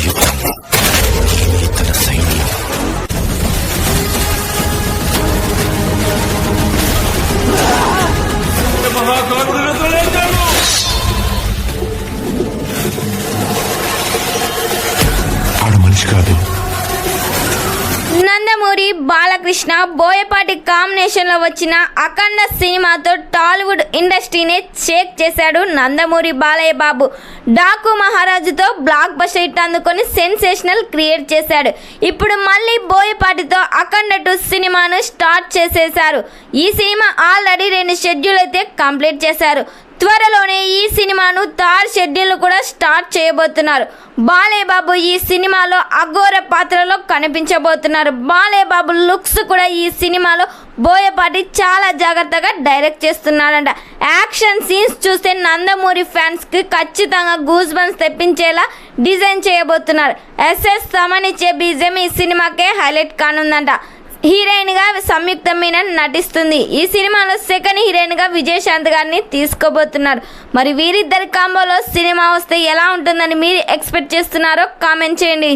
యుద్ధం తన సైన్యం. ఆడు మనిషి కాదు. నందమూరి బాలకృష్ణ బోయపాటి కాంబినేషన్ లో వచ్చిన అఖండ సినిమాతో టాలీవుడ్ ఇండస్ట్రీని షేక్ చేశాడు Nandamuri Balayya Babu. Daaku మహారాజుతో block buster hit అందుకొని సెన్సేషనల్ క్రియేట్ చేశాడు. ఇప్పుడు మళ్ళీ బోయపాటితో అఖండ 2 సినిమాను స్టార్ట్ చేసేశారు. ఈ సినిమా ఆల్రెడీ 2 షెడ్యూల్ అయితే కంప్లీట్ చేశారు. త్వరలోనే ఈ సినిమాను థర్డ్ షెడ్యూల్ కూడా స్టార్ట్ చేయబోతున్నారు. బాలయ్య బాబు ఈ సినిమాలో అఘోర పాత్రలో కనిపించబోతున్నారు. బాలయ్య బాబు లుక్స్ కూడా ఈ సినిమాలో బోయపాటి చాలా జాగ్రత్తగా డైరెక్ట్ చేస్తున్నాడంట. యాక్షన్ సీన్స్ చూస్తే నందమూరి ఫ్యాన్స్ కి ఖచ్చితంగా గూస్ బంప్స్ తెప్పించేలా డిజైన్ చేయబోతున్నారు. ఎస్ఎస్ తమనిచ్చే బీజం ఈ సినిమాకే హైలైట్ కానుందంట. హీరోయిన్ గా సంయుక్త మీనన్ నటిస్తుంది. ఈ సినిమాలో సెకండ్ హీరోయిన్ గా విజయశాంతి గారిని తీసుకోబోతున్నారు. మరి వీరిద్దరి కాంబోలో సినిమా వస్తే ఎలా ఉంటుందని మీరు ఎక్స్పెక్ట్ చేస్తున్నారో కామెంట్ చేయండి.